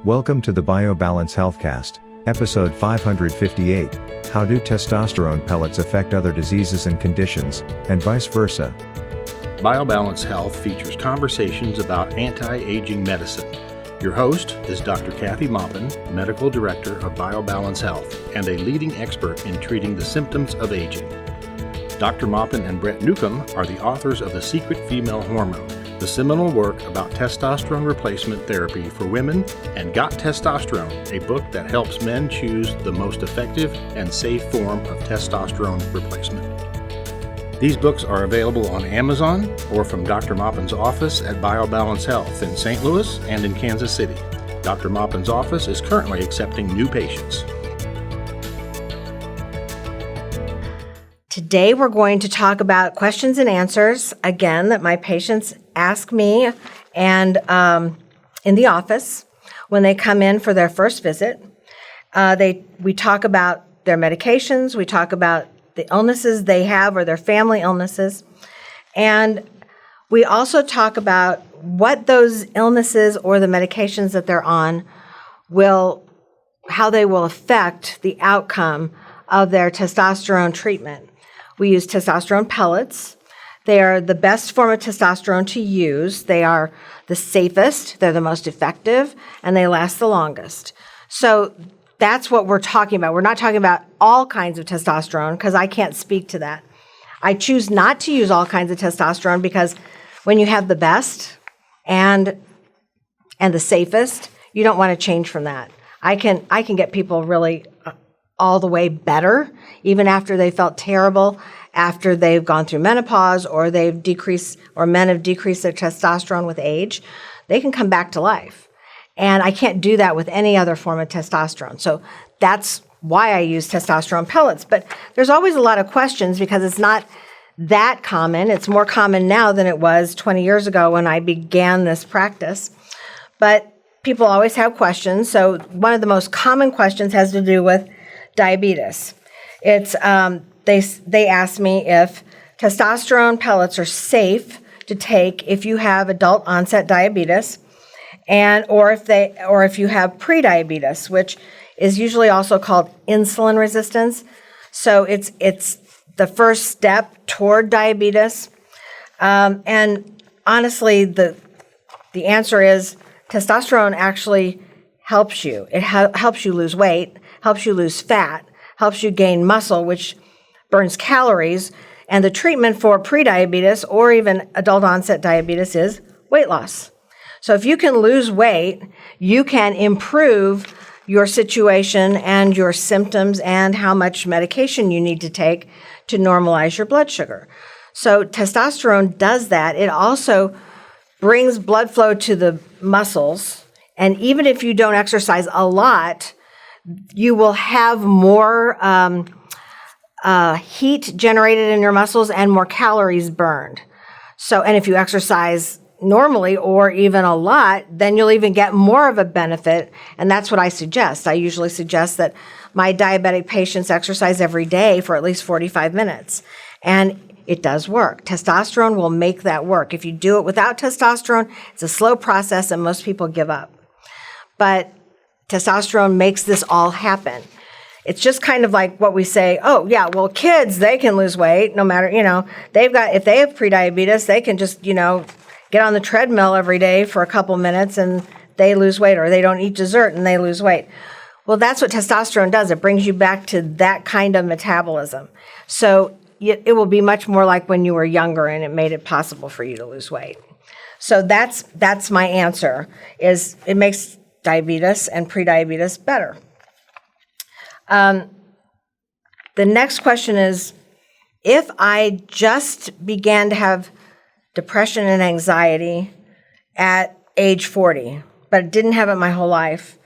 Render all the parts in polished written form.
Welcome to the BioBalance Healthcast, episode 558, How do testosterone pellets affect other diseases and conditions, and vice versa? BioBalance Health features conversations about anti-aging medicine. Your host is Dr. Kathy Maupin, Medical Director of BioBalance Health and a leading expert in treating the symptoms of aging. Dr. Maupin and Brett Newcomb are the authors of The Secret Female Hormone, the seminal work about testosterone replacement therapy for women, and Got Testosterone, a book that helps men choose the most effective and safe form of testosterone replacement. These books are available on Amazon or from Dr. Maupin's office at BioBalance Health in St. Louis and in Kansas City. Dr. Maupin's office is currently accepting new patients. Today we're going to talk about questions and answers, again, that my patients ask me and in the office when they come in for their first visit. We talk about their medications, we talk about the illnesses they have or their family illnesses, and we also talk about what those illnesses or the medications that they're on how they will affect the outcome of their testosterone treatment. We use testosterone pellets. They are the best form of testosterone to use. They are the safest, they're the most effective, and they last the longest. So that's what we're talking about. We're not talking about all kinds of testosterone because I can't speak to that. I choose not to use all kinds of testosterone because when you have the best and the safest, you don't want to change from that. I can get people really all the way better, even after they felt terrible, after they've gone through menopause or they've decreased, or men have decreased their testosterone with age, they can come back to life. And I can't do that with any other form of testosterone. So that's why I use testosterone pellets. But there's always a lot of questions because it's not that common. It's more common now than it was 20 years ago when I began this practice. But people always have questions. So one of the most common questions has to do with diabetes. It's they ask me if testosterone pellets are safe to take if you have adult onset diabetes, or if you have prediabetes, which is usually also called insulin resistance. So it's the first step toward diabetes. And honestly, the answer is testosterone actually helps you. It helps you lose weight, helps you lose fat, helps you gain muscle, which burns calories. And the treatment for prediabetes or even adult onset diabetes is weight loss. So if you can lose weight, you can improve your situation and your symptoms and how much medication you need to take to normalize your blood sugar. So testosterone does that. It also brings blood flow to the muscles. And even if you don't exercise a lot, you will have more heat generated in your muscles and more calories burned. So, and if you exercise normally or even a lot, then you'll even get more of a benefit. And that's what I suggest. I usually suggest that my diabetic patients exercise every day for at least 45 minutes. And it does work. Testosterone will make that work. If you do it without testosterone, it's a slow process and most people give up. But testosterone makes this all happen. It's just kind of like what we say, oh yeah, well kids, they can lose weight no matter, if they have prediabetes, they can just, get on the treadmill every day for a couple minutes and they lose weight, or they don't eat dessert and they lose weight. Well, that's what testosterone does. It brings you back to that kind of metabolism. So it will be much more like when you were younger and it made it possible for you to lose weight. So that's my answer, is it makes diabetes and prediabetes better. The next question is, if I just began to have depression and anxiety at age 40, but didn't have it my whole life,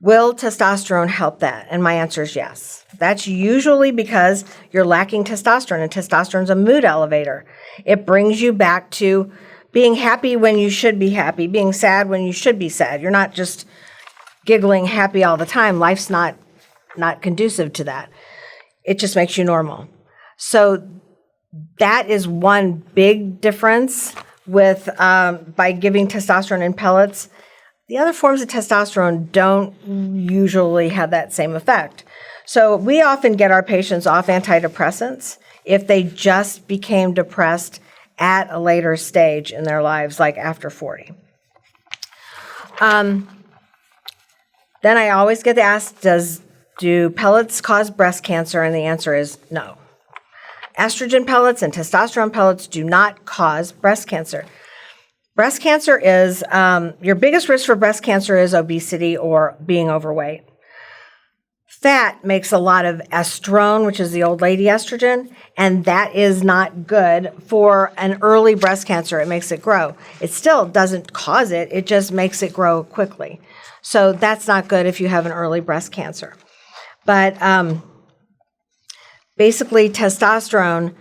will testosterone help that? And my answer is yes. That's usually because you're lacking testosterone, and testosterone is a mood elevator. It brings you back to being happy when you should be happy, being sad when you should be sad. You're not just giggling happy all the time. Life's not conducive to that. It just makes you normal. So that is one big difference with by giving testosterone in pellets. The other forms of testosterone don't usually have that same effect. So we often get our patients off antidepressants if they just became depressed at a later stage in their lives, like after 40. Then I always get asked, do pellets cause breast cancer? And the answer is no. Estrogen pellets and testosterone pellets do not cause breast cancer. Breast cancer is, your biggest risk for breast cancer is obesity or being overweight. Fat makes a lot of estrone, which is the old lady estrogen, and that is not good for an early breast cancer. It makes it grow. It still doesn't cause it, it just makes it grow quickly. So that's not good if you have an early breast cancer. But basically, testosterone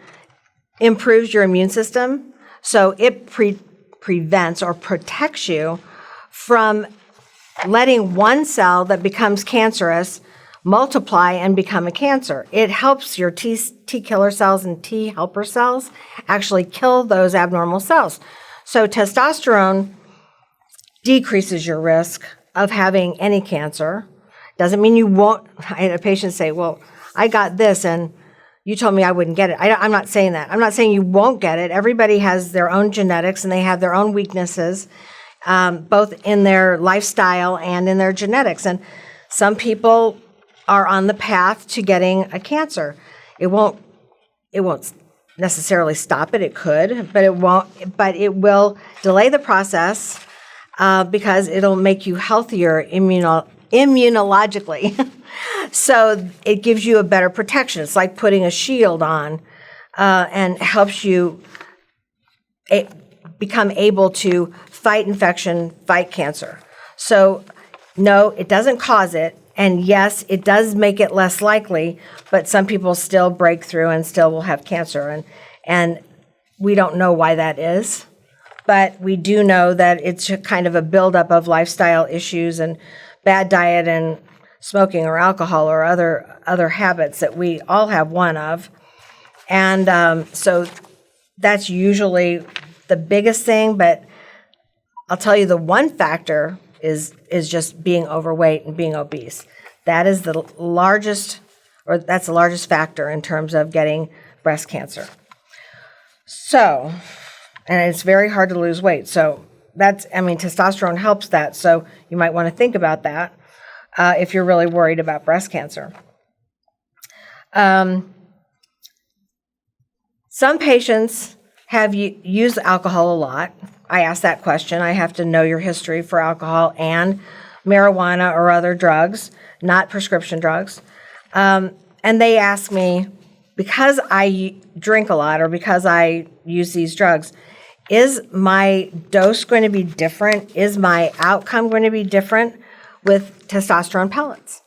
improves your immune system, so it prevents or protects you from letting one cell that becomes cancerous multiply and become a cancer. It helps your T killer cells and T helper cells actually kill those abnormal cells. So testosterone decreases your risk of having any cancer. Doesn't mean you won't. I had a patient say, well, I got this and you told me I wouldn't get it. I'm not saying that. I'm not saying you won't get it. Everybody has their own genetics and they have their own weaknesses, both in their lifestyle and in their genetics. And some people are on the path to getting a cancer. It won't necessarily stop it. It could, but it won't. But it will delay the process because it'll make you healthier immunologically. So it gives you a better protection. It's like putting a shield on and helps you become able to fight infection, fight cancer. So no, it doesn't cause it. And yes, it does make it less likely, but some people still break through and still will have cancer. And we don't know why that is, but we do know that it's kind of a buildup of lifestyle issues and bad diet and smoking or alcohol or other habits that we all have one of. And so that's usually the biggest thing, but I'll tell you the one factor is just being overweight and being obese. That is the largest factor in terms of getting breast cancer. So, and it's very hard to lose weight. So testosterone helps that. So you might want to think about that if you're really worried about breast cancer. Some patients have used alcohol a lot. I ask that question. I have to know your history for alcohol and marijuana or other drugs, not prescription drugs. And they ask me, because I drink a lot or because I use these drugs, is my dose going to be different? Is my outcome going to be different with testosterone pellets?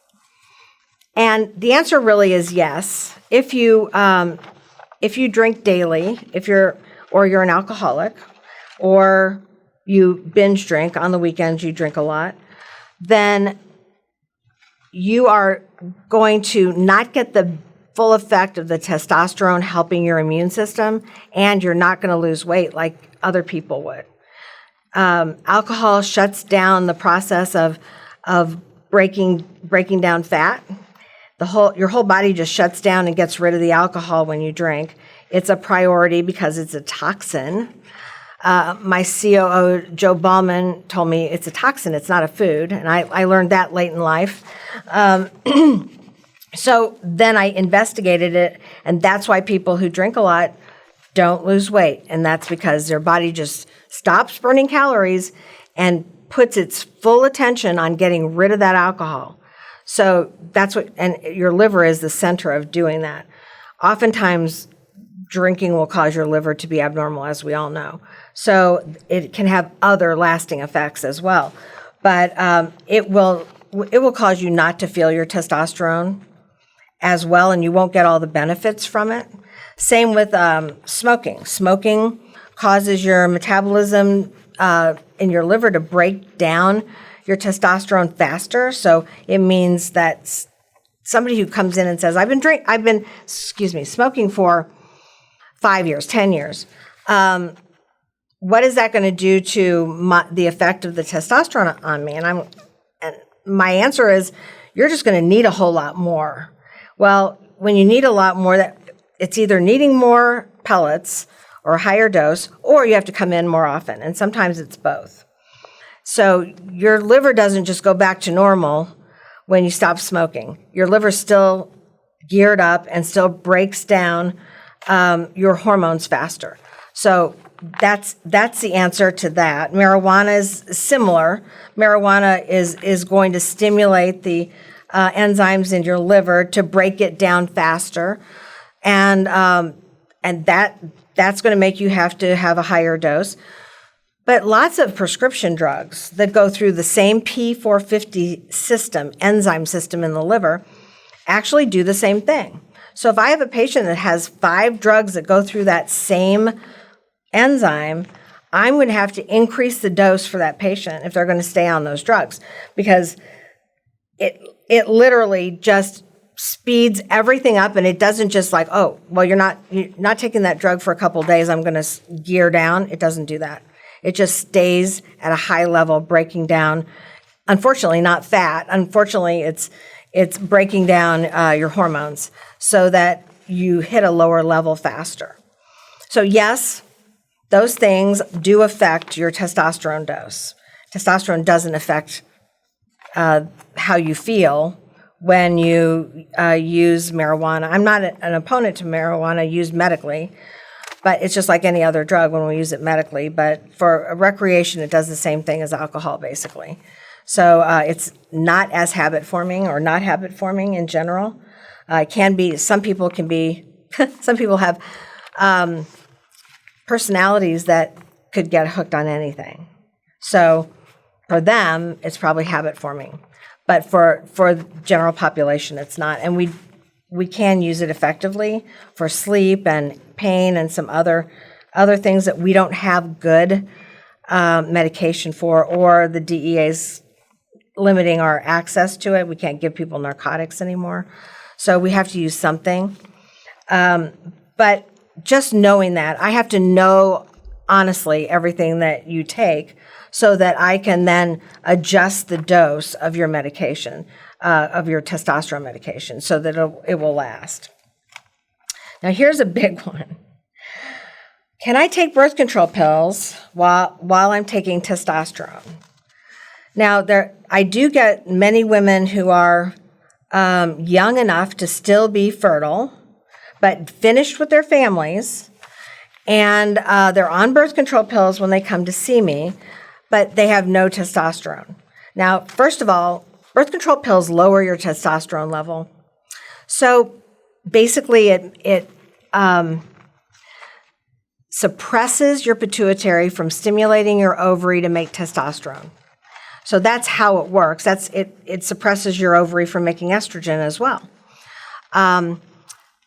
And the answer really is yes. If you drink daily, you're an alcoholic, or you binge drink on the weekends, you drink a lot, then you are going to not get the full effect of the testosterone helping your immune system, and you're not going to lose weight like other people would. Alcohol shuts down the process of breaking down fat. Your whole body just shuts down and gets rid of the alcohol when you drink. It's a priority because it's a toxin. My COO, Joe Ballman, told me it's a toxin, it's not a food, and I learned that late in life. So then I investigated it, and that's why people who drink a lot don't lose weight, and that's because their body just stops burning calories and puts its full attention on getting rid of that alcohol. So and your liver is the center of doing that. Oftentimes, drinking will cause your liver to be abnormal, as we all know. So it can have other lasting effects as well. But it will cause you not to feel your testosterone as well, and you won't get all the benefits from it. Same with smoking. Smoking causes your metabolism in your liver to break down your testosterone faster. So it means that somebody who comes in and says, I've been smoking for 5 years, 10 years. what is that going to do to the effect of the testosterone on me? And my answer is, you're just going to need a whole lot more. Well, when you need a lot more, it's either needing more pellets or a higher dose, or you have to come in more often. And sometimes it's both. So your liver doesn't just go back to normal when you stop smoking. Your liver's still geared up and still breaks down your hormones faster. So that's the answer to that. Marijuana is similar. Marijuana is going to stimulate the enzymes in your liver to break it down faster, and that's going to make you have to have a higher dose. But lots of prescription drugs that go through the same P450 system, enzyme system in the liver, actually do the same thing. So if I have a patient that has 5 drugs that go through that same enzyme, I'm going to have to increase the dose for that patient if they're going to stay on those drugs, because it literally just speeds everything up, and it doesn't just like, oh, well, you're not taking that drug for a couple of days, I'm going to gear down. It doesn't do that. It just stays at a high level, breaking down, unfortunately, not fat. Unfortunately, it's breaking down your hormones so that you hit a lower level faster. So yes, those things do affect your testosterone dose. Testosterone doesn't affect how you feel when you use marijuana. I'm not an opponent to marijuana used medically, but it's just like any other drug when we use it medically. But for recreation, it does the same thing as alcohol, basically. So it's not as habit-forming or not habit-forming in general. It can be, some people have personalities that could get hooked on anything. So for them, it's probably habit-forming. But for the general population, it's not. And we can use it effectively for sleep and pain and some other things that we don't have good medication for, or the DEA's limiting our access to it. We can't give people narcotics anymore. So we have to use something. But just knowing that, I have to know honestly everything that you take so that I can then adjust the dose of your medication, of your testosterone medication, so that it will last. Now here's a big one. Can I take birth control pills while I'm taking testosterone? Now, I do get many women who are young enough to still be fertile, but finished with their families, and they're on birth control pills when they come to see me, but they have no testosterone. Now, first of all, birth control pills lower your testosterone level. So basically, it suppresses your pituitary from stimulating your ovary to make testosterone. So that's how it works. It suppresses your ovary from making estrogen as well.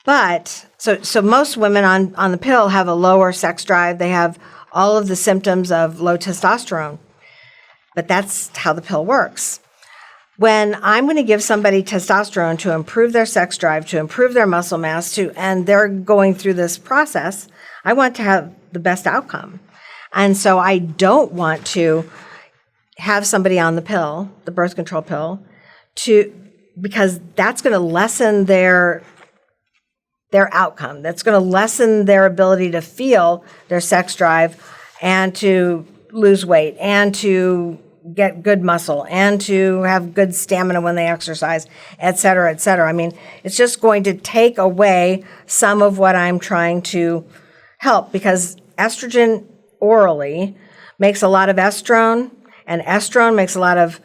But most women on the pill have a lower sex drive. They have all of the symptoms of low testosterone. But that's how the pill works. When I'm going to give somebody testosterone to improve their sex drive, to improve their muscle mass, and they're going through this process, I want to have the best outcome. And so I don't want to have somebody on the pill, the birth control pill, because that's going to lessen their outcome. That's going to lessen their ability to feel their sex drive and to lose weight and to get good muscle and to have good stamina when they exercise, et cetera, et cetera. I mean, it's just going to take away some of what I'm trying to help, because estrogen orally makes a lot of estrone, and estrone makes a lot of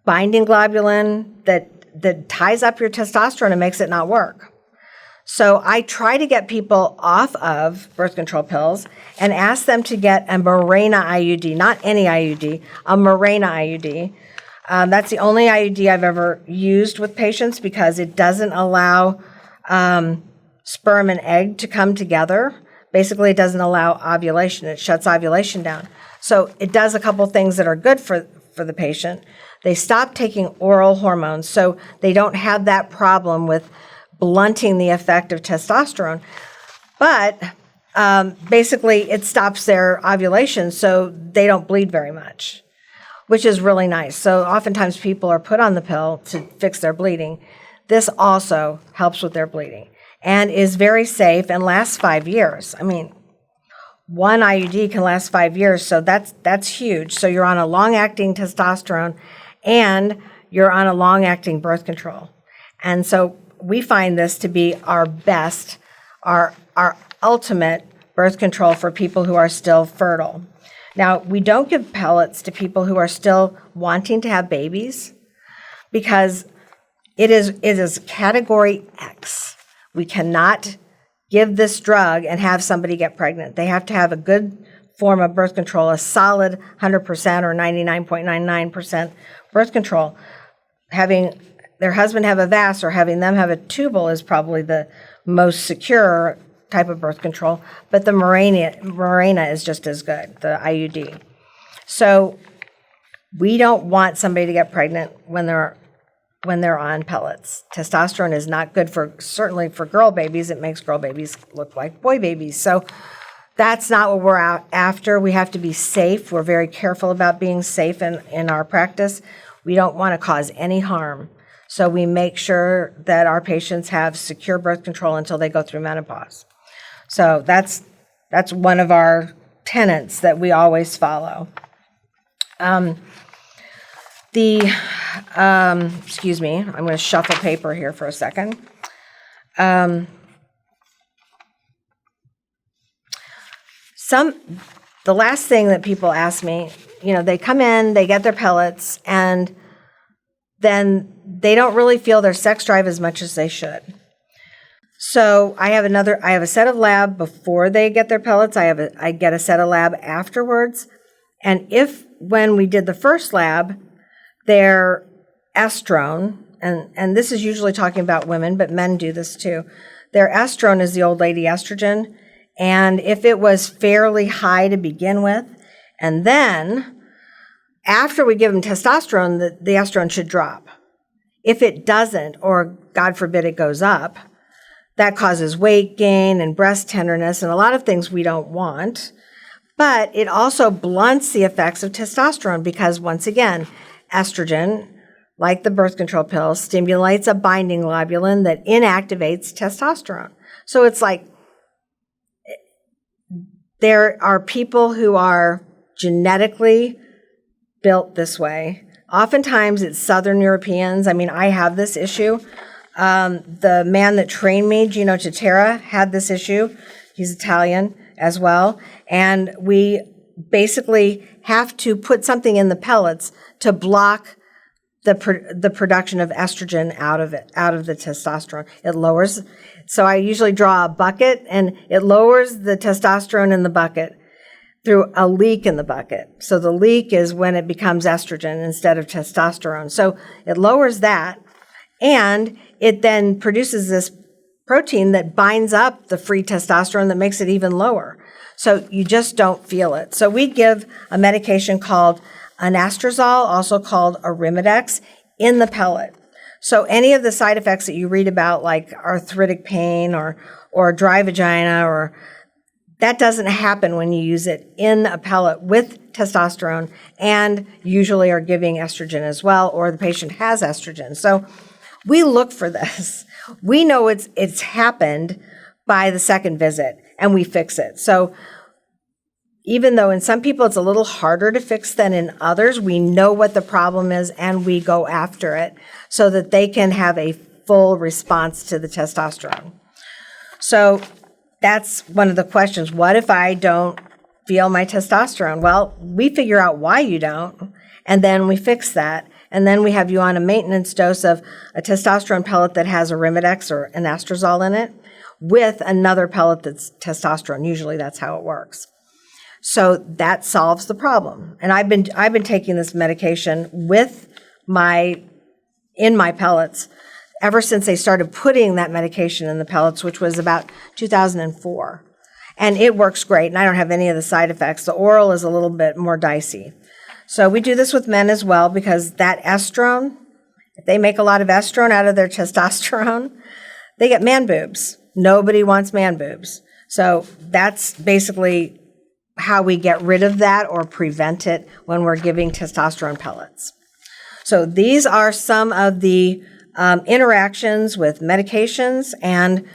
binding globulin that ties up your testosterone and makes it not work. So I try to get people off of birth control pills and ask them to get a Mirena IUD, not any IUD, a Mirena IUD. That's the only IUD I've ever used with patients, because it doesn't allow sperm and egg to come together. Basically, it doesn't allow ovulation. It shuts ovulation down. So it does a couple things that are good for the patient. They stop taking oral hormones, so they don't have that problem with blunting the effect of testosterone. But basically it stops their ovulation so they don't bleed very much, which is really nice. So oftentimes people are put on the pill to fix their bleeding. This also helps with their bleeding and is very safe and lasts 5 years. I mean, one IUD can last 5 years, so that's huge. So you're on a long-acting testosterone and you're on a long-acting birth control. And so we find this to be our best, our ultimate birth control for people who are still fertile. Now, we don't give pellets to people who are still wanting to have babies because it is category X. We cannot give this drug and have somebody get pregnant. They have to have a good form of birth control, a solid 100% or 99.99% birth control. Having their husband have a VAS or having them have a tubal is probably the most secure type of birth control, but the Mirena is just as good, the IUD. So we don't want somebody to get pregnant when they're on pellets. Testosterone is not good certainly for girl babies. It makes girl babies look like boy babies. So that's not what we're out after. We have to be safe. We're very careful about being safe in our practice. We don't want to cause any harm. So we make sure that our patients have secure birth control until they go through menopause. So that's one of our tenets that we always follow. Excuse me, I'm going to shuffle paper here for a second. The last thing that people ask me, they come in, they get their pellets, and then they don't really feel their sex drive as much as they should. So I have a set of lab before they get their pellets. I get a set of lab afterwards. And if when we did the first lab, their estrone, and this is usually talking about women, but men do this too. Their estrone is the old lady estrogen. And if it was fairly high to begin with, and then after we give them testosterone, the estrone should drop. If it doesn't, or God forbid it goes up, that causes weight gain and breast tenderness and a lot of things we don't want. But it also blunts the effects of testosterone because, once again, estrogen, like the birth control pill, stimulates a binding globulin that inactivates testosterone. So it's like there are people who are genetically built this way. Oftentimes it's Southern Europeans. I mean, I have this issue. The man that trained me, Gino Titera, had this issue. He's Italian as well. And we basically have to put something in the pellets to block the production of estrogen out of the testosterone. It lowers. So I usually draw a bucket, and it lowers the testosterone in the bucket through a leak in the bucket. So the leak is when it becomes estrogen instead of testosterone. So it lowers that, and it then produces this protein that binds up the free testosterone that makes it even lower. So you just don't feel it. So we give a medication called anastrozole, also called Arimidex, in the pellet. So any of the side effects that you read about, like arthritic pain or dry vagina, or that doesn't happen when you use it in a pellet with testosterone, and usually are giving estrogen as well, or the patient has estrogen. So we look for this. We know it's happened by the second visit, and we fix it. So even though in some people it's a little harder to fix than in others, we know what the problem is, and we go after it so that they can have a full response to the testosterone. So that's one of the questions. What if I don't feel my testosterone? Well, we figure out why you don't, and then we fix that. And then we have you on a maintenance dose of a testosterone pellet that has Arimidex or anastrozole in it with another pellet that's testosterone. Usually that's how it works. So that solves the problem. And I've been taking this medication in my pellets ever since they started putting that medication in the pellets, which was about 2004. And it works great, and I don't have any of the side effects. The oral is a little bit more dicey. So we do this with men as well, because that estrone, if they make a lot of estrone out of their testosterone, they get man boobs. Nobody wants man boobs. So that's basically how we get rid of that or prevent it when we're giving testosterone pellets. So these are some of the interactions with medications and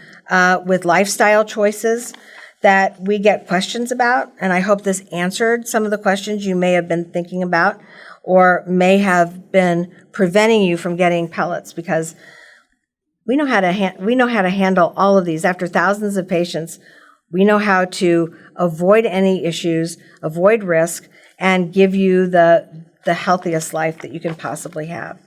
with lifestyle choices that we get questions about. And I hope this answered some of the questions you may have been thinking about or may have been preventing you from getting pellets, because we know how to handle all of these. After thousands of patients, we know how to avoid any issues, avoid risk, and give you the healthiest life that you can possibly have.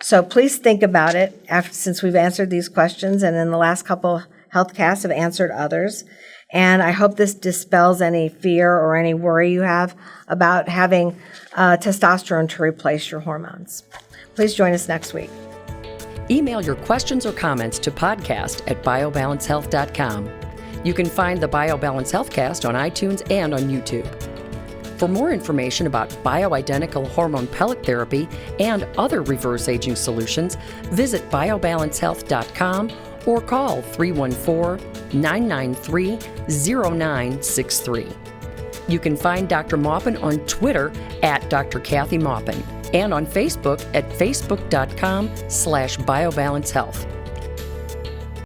So please think about it since we've answered these questions, and in the last couple healthcasts have answered others. And I hope this dispels any fear or any worry you have about having testosterone to replace your hormones. Please join us next week. Email your questions or comments to podcast@biobalancehealth.com. You can find the BioBalance Healthcast on iTunes and on YouTube. For more information about bioidentical hormone pellet therapy and other reverse aging solutions, visit biobalancehealth.com or call 314-993-0963. You can find Dr. Maupin on Twitter @Dr. Kathy Maupin and on Facebook at facebook.com/BioBalance Health.